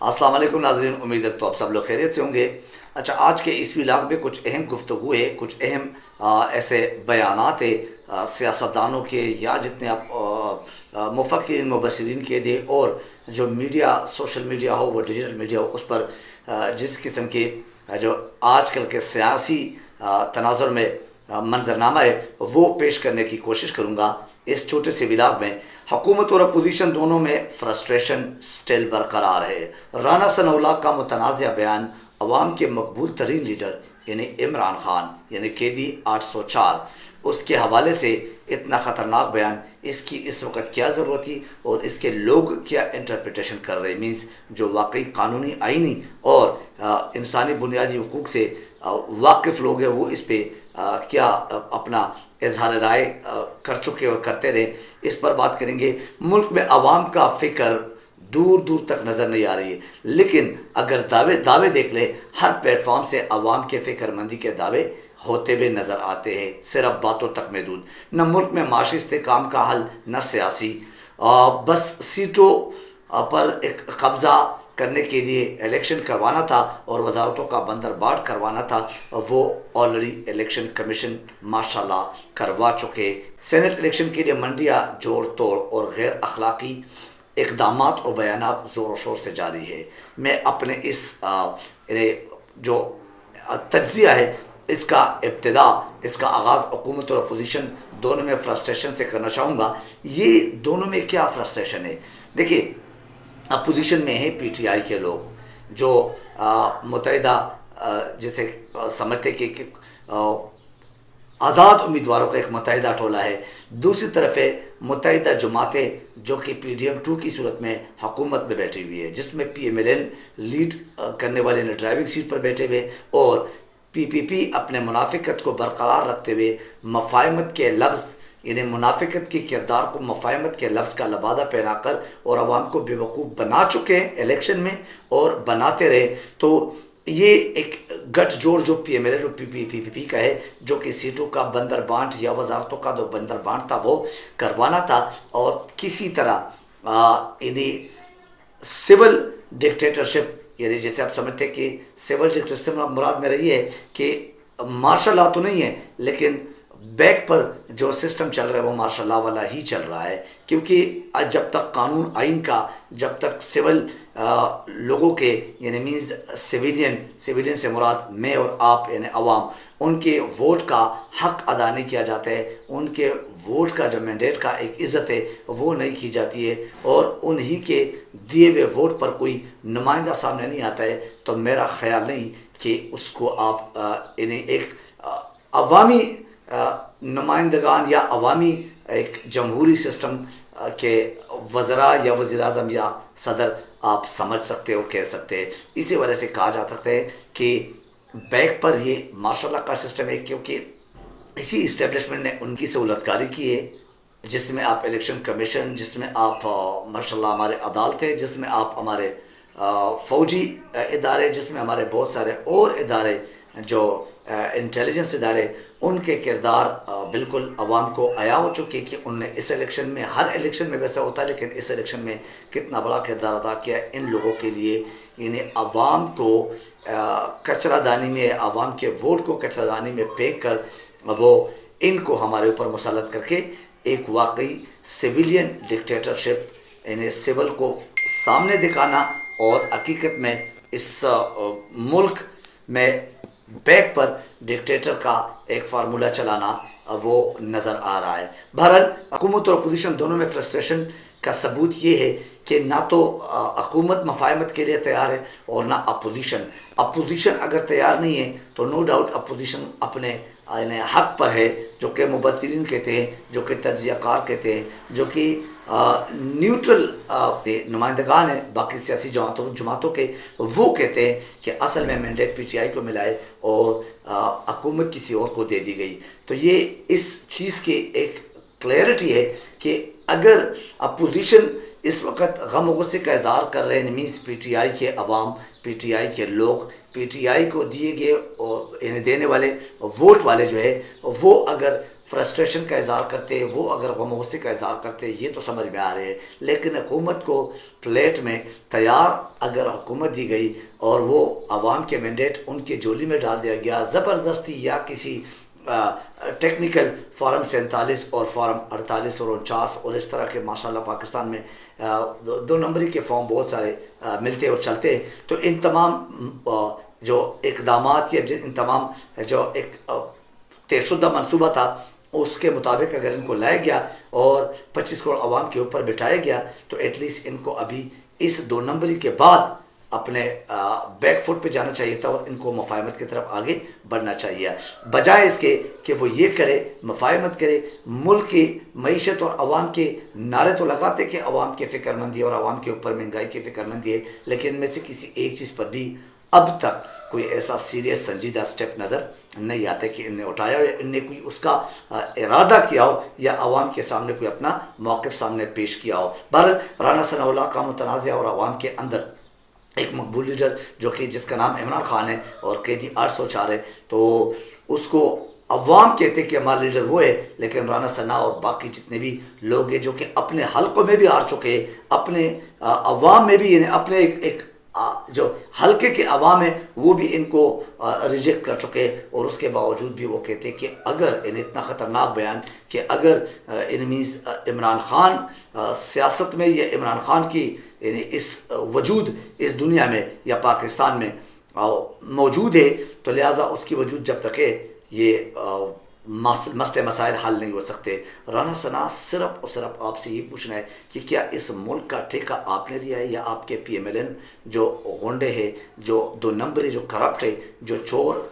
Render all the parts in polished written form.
अस्सलाम वालेकुम नाज़रीन, उम्मीद है तो आप सब लोग खैरियत से होंगे। अच्छा, आज के इस व्लॉग में कुछ अहम गुफ्तगू है, कुछ अहम ऐसे बयानात है सियासतदानों के या जितने आप मुफक्किरीन मुबस्सिरीन के दे, और जो मीडिया, सोशल मीडिया हो वो डिजिटल मीडिया हो, उस पर जिस किस्म के जो आजकल के सियासी तनाज़ुर में मंजरनामा है वो पेश करने की कोशिश करूँगा इस छोटे से व्लॉग में। हुकूमत और अपोजिशन दोनों में फ्रस्ट्रेशन स्टिल बरकरार है। राना सनाउल्लाह का मुतनाज़ा बयान अवाम के मकबूल तरीन लीडर यानी इमरान खान यानी कैदी 804, उसके हवाले से इतना ख़तरनाक बयान, इसकी इस वक्त क्या ज़रूरत थी और इसके लोग क्या इंटरप्रिटेशन कर रहे, मीन्स जो वाकई कानूनी, आइनी और इंसानी बुनियादी हुकूक से वाकिफ़ लोग हैं वो इस पर क्या अपना इजहार राय कर चुके और करते रहे, इस पर बात करेंगे। मुल्क में आवाम का फ़िक्र दूर दूर तक नज़र नहीं आ रही है, लेकिन अगर दावे देख ले, हर प्लेटफॉर्म से आवाम के फ़िक्रमंदी के दावे होते हुए नज़र आते हैं, सिर्फ बातों तक महदूद। न मुल्क में माशी इस्तेहकाम का हल, न सियासी, बस सीटों पर एक कब्ज़ा करने के लिए इलेक्शन करवाना था और वजारतों का बंदरबाट करवाना था। वो ऑलरेडी इलेक्शन कमीशन माशाल्लाह करवा चुके। सेनेट इलेक्शन के लिए मंडियाँ जोड़ तोड़ और गैर अखलाकी इक़दामात और बयानात ज़ोर शोर से जारी है। मैं अपने इस जो तज्ज़िया है इसका इब्तिदा, इसका आगाज़ हुकूमत और अपोजिशन दोनों में फ्रस्ट्रेशन से करना चाहूँगा। ये दोनों में क्या फ्रस्ट्रेशन है? देखिए, अपोजिशन में है पीटीआई के लोग जो मुत्तहिदा जैसे समझते कि आज़ाद उम्मीदवारों का एक मुत्तहिदा टोला है। दूसरी तरफ है मुत्तहिदा जमातें जो कि PDM-2 की सूरत में हुकूमत में बैठी हुई है, जिसमें PMLN लीड करने वाले ने ड्राइविंग सीट पर बैठे हुए और PPP अपने मुनाफिकत को बरकरार रखते हुए मफाहमत के लफ्ज़ यानी मुनाफिकत के किरदार को मफाहमत के लफ्ज़ का लबादा पहनाकर और आवाम को बेवकूफ़ बना चुके हैं इलेक्शन में और बनाते रहे। तो ये एक गठजोड़ जो PMLN और PPP का है, जो कि सीटों का बंदर बांट या वजारतों का जो बंदर बांट था वो करवाना था, और किसी तरह इन्हीं सिविल डिक्टेटरशिप यानी जैसे आप समझते हैं कि सिविल डिक्टेटरशिप मुराद में रही है कि मार्शल लॉ तो नहीं है, लेकिन बैक पर जो सिस्टम चल रहा है वो मार्शल लॉ वाला ही चल रहा है। क्योंकि जब तक कानून आइन का, जब तक सिविल लोगों के यानी मीन्स सिविलियन से मुराद मैं और आप यानी अवाम, उनके वोट का हक अदा नहीं किया जाता है, उनके वोट का जो मैंडेट का एक इज़्ज़त है वो नहीं की जाती है, और उन्हीं के दिए हुए वोट पर कोई नुमाइंदा सामने नहीं आता है, तो मेरा ख्याल नहीं कि उसको आप इन्हें एक अवामी नुमाइंदगान या अवामी एक जमहूरी सिस्टम के वज़रा या वज़ीर-ए-आज़म या सदर आप समझ सकते हो, कह सकते हैं। इसी वजह से कहा जा सकता है कि बैक पर ये माशाल्लाह का सिस्टम है, क्योंकि इसी इस्टेब्लिशमेंट ने उनकी सहूलतकारी की है, जिसमें आप इलेक्शन कमीशन, जिसमें आप माशाल्लाह हमारे अदालतें, जिसमें आप हमारे फ़ौजी इदारे, जिसमें हमारे बहुत सारे और इदारे जो इंटेलिजेंस इदारे, उनके किरदार बिल्कुल आवाम को आया हो चुके कि उनने इस इलेक्शन में, हर इलेक्शन में वैसा होता है लेकिन इस इलेक्शन में कितना बड़ा किरदार अदा किया इन लोगों के लिए। यानी आवाम को कचरादानी में, आवाम के वोट को कचरादानी में फेंक कर वो इनको हमारे ऊपर मुसल्लत करके एक वाकई सिविलियन डिक्टेटरशिप यानी सिविल को सामने दिखाना और हकीकत में इस मुल्क में बैक पर डिक्टेटर का एक फार्मूला चलाना वो नज़र आ रहा है। बहरहाल हुकूमत और अपोजिशन दोनों में फ्रस्ट्रेशन का सबूत ये है कि ना तो हुकूमत मफाहमत के लिए तैयार है और ना अपोजिशन अगर तैयार नहीं है तो नो डाउट अपोजिशन अपने हक पर है, जो कि मुबस्सिरीन कहते हैं, जो कि तज्ज़ियाकार कहते हैं, जो कि न्यूट्रल नुमाइंदगान है बाकी सियासी जमातों के, वो कहते हैं कि असल में मैंडेट PTI को मिला है और हुकूमत किसी और को दे दी गई। तो ये इस चीज़ की एक क्लैरिटी है कि अगर अपोजिशन इस वक्त गम गुस्से का इज़हार कर रहे हैं, मीन्स PTI के अवाम, PTI के लोग, PTI को दिए गए और देने वाले वोट वाले जो है वो अगर फ्रस्ट्रेशन का इजहार करते, वो अगर गमगुस्से का इजहार करते, ये तो समझ में आ रहे हैं। लेकिन हुकूमत को प्लेट में तैयार अगर हुकूमत दी गई और वो आवाम के मैंडेट उनके झोली में डाल दिया गया ज़बरदस्ती, या किसी टेक्निकल फॉरम 47 और फॉरम 48 और 49 और इस तरह के माशाल्लाह पाकिस्तान में दो नंबरी के फॉर्म बहुत सारे मिलते और चलते हैं। तो इन तमाम जो इकदामात या इन तमाम जो एक तयशुदा मनसूबा था उसके मुताबिक अगर इनको लाया गया और 25 करोड़ आवाम के ऊपर बिठाया गया तो एटलीस्ट इनको अभी इस 2 नंबरी के बाद अपने बैक फुट पे जाना चाहिए था और इनको मुफाहमत की तरफ आगे बढ़ना चाहिए, बजाय इसके कि वो ये करे, मुफाहमत करे। मुल्क की मईशत और आवाम के नारे तो लगाते कि आवाम की फ़िक्रमंदी और आवाम के ऊपर महंगाई की फ़िक्रमंदी है, लेकिन इनमें से किसी एक चीज़ पर भी अब तक कोई ऐसा सीरियस संजीदा स्टेप नज़र नहीं आता कि इनने उठाया या इनने कोई उसका इरादा किया हो या आवाम के सामने कोई अपना मौक़िफ़ सामने पेश किया हो। बहरहाल राना सनाउल्लाह का मुतनाज़ और आवाम के अंदर एक मकबूल लीडर जो कि जिसका नाम इमरान खान है और कैदी 804 है, तो उसको अवाम कहते कि हमारा लीडर वो है, लेकिन राना सना और बाकी जितने भी लोग हैं जो कि अपने हलकों में भी हार चुके हैं, अपने अवाम में भी अपने एक जो हल्के के अवाम है वो भी इनको रिजेक्ट कर चुके हैं, और उसके बावजूद भी वो कहते हैं कि अगर इन्हें इतना ख़तरनाक बयान कि अगर इन मीन्स इमरान खान सियासत में या इमरान खान की इस वजूद इस दुनिया में या पाकिस्तान में मौजूद है, तो लिहाजा उसकी वजूद जब तक है ये मसले मसाइल हल नहीं हो सकते। राना सना सिर्फ और सिर्फ आपसे ये पूछना है कि क्या इस मुल्क का ठेका आपने लिया है या आपके PMLN जो गुंडे है, जो 2 नंबरी, जो करप्ट है, जो चोर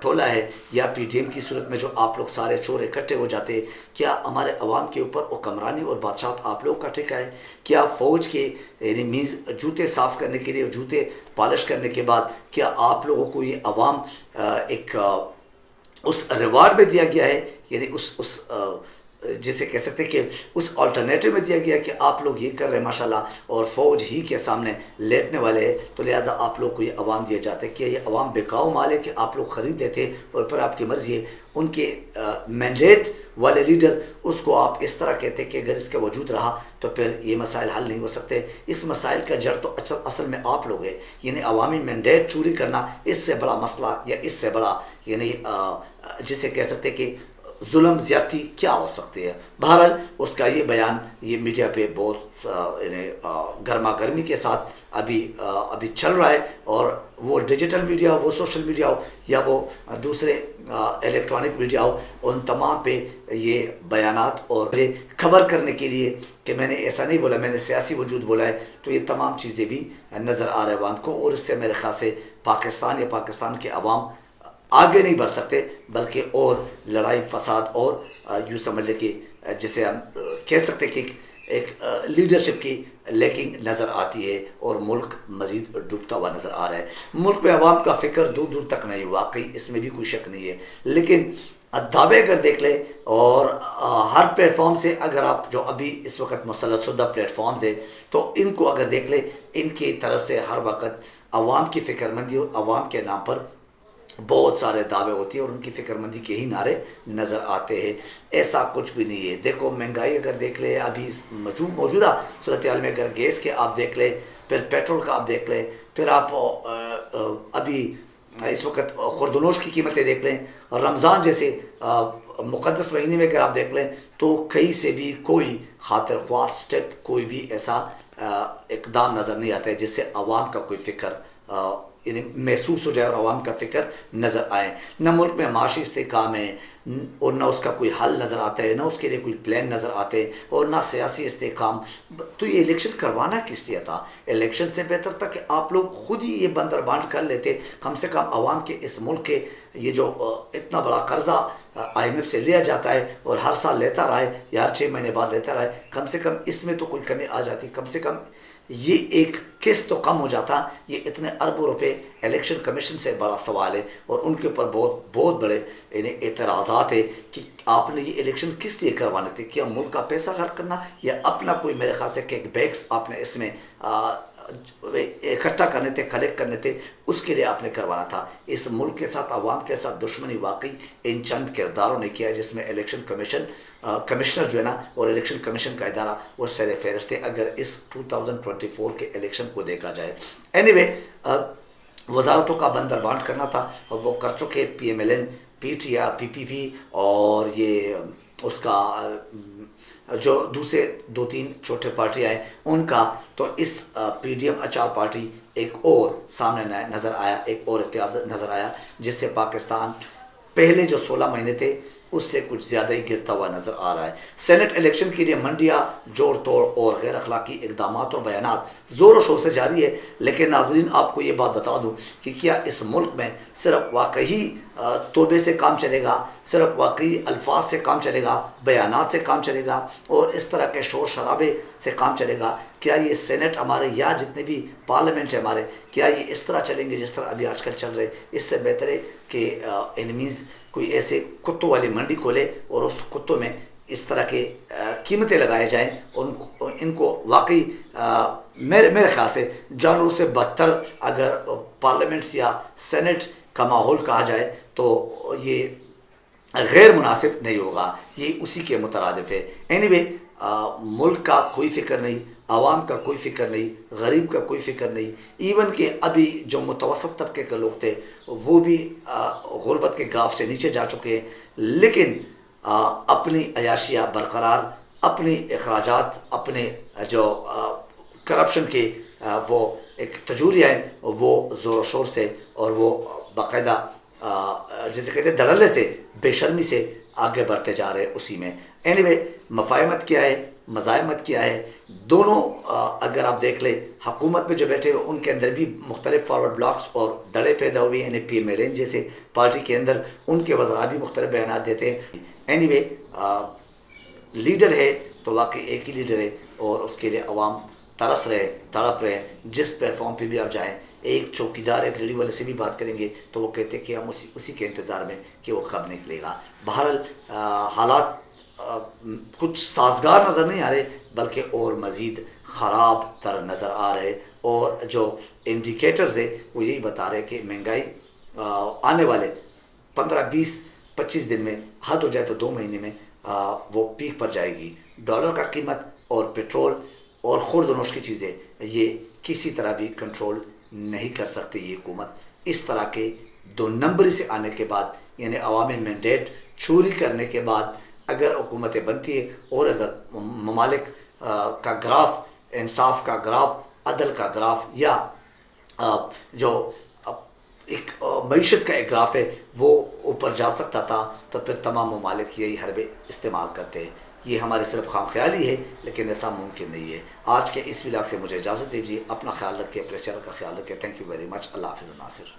टोला है, या PDM की सूरत में जो आप लोग सारे चोर इकट्ठे हो जाते हैं, क्या हमारे अवाम के ऊपर हुक्मरानी और बादशाह आप लोगों का ठेका है? क्या फ़ौज के मीज़ जूते साफ़ करने के लिए, जूते पॉलिश करने के बाद क्या आप लोगों को ये अवाम एक उस रिवार्ड में दिया गया है, यानी उस जिसे कह सकते हैं कि उस अल्टरनेटिव में दिया गया कि आप लोग ये कर रहे हैं माशाल्लाह और फ़ौज ही के सामने लेटने वाले हैं, तो लिहाजा आप लोग को ये अवाम दिए जाते हैं कि ये अवाम बेकाऊ माल है कि आप लोग ख़रीद देते और फिर आपकी मर्ज़ी है। उनके मैंडेट वाले लीडर उसको आप इस तरह कहते हैं कि अगर इसका वजूद रहा तो फिर ये मसाइल हल नहीं हो सकते। इस मसाइल का जड़ तो असल में आप लोग हैं, यानी अवामी मैंडेट चोरी करना इससे बड़ा मसला या इससे बड़ा यानी जिसे कह सकते हैं कि जुल्म ज़्यादती क्या हो सकती है। बहरहाल उसका ये बयान ये मीडिया पे बहुत गर्मा गर्मी के साथ अभी चल रहा है, और वो डिजिटल मीडिया हो, वो सोशल मीडिया हो या वो दूसरे इलेक्ट्रॉनिक मीडिया हो, उन तमाम पे ये बयानात और खबर करने के लिए कि मैंने ऐसा नहीं बोला, मैंने सियासी वजूद बोला है, तो ये तमाम चीज़ें भी नज़र आ रहे हैं को, और इससे मेरे ख्याल से पाकिस्तान या पाकिस्तान के अवाम आगे नहीं बढ़ सकते, बल्कि और लड़ाई फसाद और यूँ समझ लें कि जिसे हम कह सकते कि एक लीडरशिप की लैकिंग नज़र आती है और मुल्क मज़ीद डूबता हुआ नज़र आ रहा है। मुल्क में अवाम का फ़िक्र दूर दूर तक नहीं, वाकई इसमें भी कोई शक नहीं है, लेकिन दावे अगर देख ले और हर प्लेटफॉर्म से अगर आप जो अभी इस वक्त मुसल्लतशुदा प्लेटफॉर्म्स है तो इनको अगर देख ले, इनकी तरफ से हर वक्त अवाम की फ़िक्रमंदी और अवाम के नाम पर बहुत सारे दावे होती है और उनकी फ़िक्रमंदी के ही नारे नज़र आते हैं। ऐसा कुछ भी नहीं है। देखो महंगाई अगर देख ले, अभी मौजूदा सूरत हाल में अगर गैस के आप देख ले, फिर पेट्रोल का आप देख लें, फिर आप अभी इस वक्त खुर्दनोश की कीमतें देख लें, और रमज़ान जैसे मुक़द्दस महीने में अगर आप देख लें तो कहीं से भी कोई खातिर ख्वाह स्टेप, कोई भी ऐसा इक़दाम नज़र नहीं आता है जिससे आवाम का कोई फ़िक्र महसूस हो जाए और आवाम का फ़िक्र नज़र आए। न मुल्क में माशी इस्तेहकाम है और न उसका कोई हल नज़र आता है, न उसके लिए कोई प्लान नज़र आते और ना सियासी इस्तेहकाम। तो ये इलेक्शन करवाना किस लिए था? इलेक्शन से बेहतर था कि आप लोग खुद ही ये बंदरबांट कर लेते, कम से कम आवाम के इस मुल्क के ये जो इतना बड़ा कर्जा IMF से लिया जाता है और हर साल लेता रहा है या हर 6 महीने बाद लेता रहा है, कम से कम इसमें तो कोई कमी आ जाती, कम से कम ये एक किस्त तो कम हो जाता। ये इतने अरबों रुपए इलेक्शन कमीशन से बड़ा सवाल है और उनके ऊपर बहुत बहुत बड़े इन्हें एतराज़ात है कि आपने ये इलेक्शन किस लिए करवाने थे? क्या मुल्क का पैसा खर्च करना या अपना कोई, मेरे ख्याल से किक बैक्स आपने इसमें एक इकट्ठा करने थे, कलेक्ट करने थे, उसके लिए आपने करवाना था। इस मुल्क के साथ, आवाम के साथ दुश्मनी वाकई इन चंद किरदारों ने किया है, जिसमें इलेक्शन कमीशन कमिश्नर जो है ना, और इलेक्शन कमीशन का इदारा वो सर फहरिस्त है अगर इस 2024 के इलेक्शन को देखा जाए। एनीवे, वजारतों का बंदरबांट करना था और वो कर चुके। PMLN, PTP और ये उसका जो दूसरे 2-3 छोटे पार्टियाँ हैं उनका, तो इस PDM अचार पार्टी एक और सामने नज़र आया, एक और इत्तेहाद नज़र आया, जिससे पाकिस्तान पहले जो 16 महीने थे उससे कुछ ज़्यादा ही गिरता हुआ नज़र आ रहा है। सेनेट इलेक्शन के लिए मंडियाँ, जोड़ तोड़ और गैर अखलाकी इकदाम और बयानात ज़ोर शोर से जारी है। लेकिन नाजरीन, आपको ये बात बता दूँ कि क्या इस मुल्क में सिर्फ वाकई तौबे से काम चलेगा, सिर्फ वाकई अल्फाज से काम चलेगा, बयानात से काम चलेगा और इस तरह के शोर शराबे से काम चलेगा? क्या ये सेनेट हमारे या जितने भी पार्लियामेंट है हमारे, क्या ये इस तरह चलेंगे जिस तरह अभी आजकल चल रहे? इससे बेहतर है कि एनिमीज़ कोई ऐसे कुत्तों वाली मंडी खोले और उस कुत्तों में इस तरह के कीमतें लगाए जाएं और इनको वाकई मेरे ख्याल से जानवरों से बदतर अगर पार्लियामेंट्स या सेनेट का माहौल कहा जाए तो ये गैर मुनासिब नहीं होगा, ये उसी के मुतरादिफ है। एनीवे, मुल्क का कोई फ़िक्र नहीं, आवाम का कोई फ़िक्र नहीं, गरीब का कोई फ़िक्र नहीं। इवन के अभी जो मुतवसत तबके के लोग थे वो भी गुर्बत के ग्राफ से नीचे जा चुके हैं, लेकिन अपनी अयाशियाँ बरकरार, अपनी अखराजात, अपने जो करप्शन के वो एक तजूरियाँ हैं वो ज़ोर शोर से और वो बाकायदा जैसे कहते हैं धड़ल्ले से, बेशर्मी से आगे बढ़ते जा रहे हैं उसी में। एनीवे, मफाहमत क्या है, मज़ाहमत क्या है, दोनों अगर आप देख ले, हुकूमत में जो बैठे हुए उनके अंदर भी मुख्तलिफ फॉरवर्ड ब्लॉक्स और दड़े पैदा हुए हैं। यानी PMLN जैसे पार्टी के अंदर उनके वज़रा भी मुख्तलिफ बयान देते हैं। एनीवे, लीडर है तो वाकई एक ही लीडर है और उसके लिए अवाम तरस रहे, तड़प रहे। जिस प्लेटफॉर्म पे भी आप जाएं, एक चौकीदार, एक रेडी वाले से भी बात करेंगे तो वो कहते हैं कि हम उसी के इंतज़ार में कि वो कब निकलेगा। बहरहाल हालात कुछ साजगार नज़र नहीं आ रहे, बल्कि और मज़ीद ख़राब तर नज़र आ रहे। और जो इंडिकेटर्स है वो यही बता रहे कि महंगाई आने वाले 15-20-25 दिन में, हद हो जाए तो 2 महीने में वो पीक पर जाएगी। डॉलर का कीमत और पेट्रोल और खुर्द-नोश की चीज़ें ये किसी तरह भी कंट्रोल नहीं कर सकती ये हुकूमत। इस तरह के 2 नंबरी से आने के बाद, यानी अवामी मैंडेट चोरी करने के बाद अगर हुकूमतें बनती है और अगर ममालिक का ग्राफ, इंसाफ का ग्राफ, अदल का ग्राफ या जो एक मईशत का एक ग्राफ है वो ऊपर जा सकता था, तो फिर तमाम ममालिक यही हरबे इस्तेमाल करते हैं। ये हमारी सिर्फ खाम ख्याली है, लेकिन ऐसा मुमकिन नहीं है। आज के इस व्लॉग से मुझे इजाज़त दीजिए। अपना ख्याल रखिए, अपने शहर का ख्याल रखिए। Thank you very much. अल्लाह हाफ़िज़ नासिर।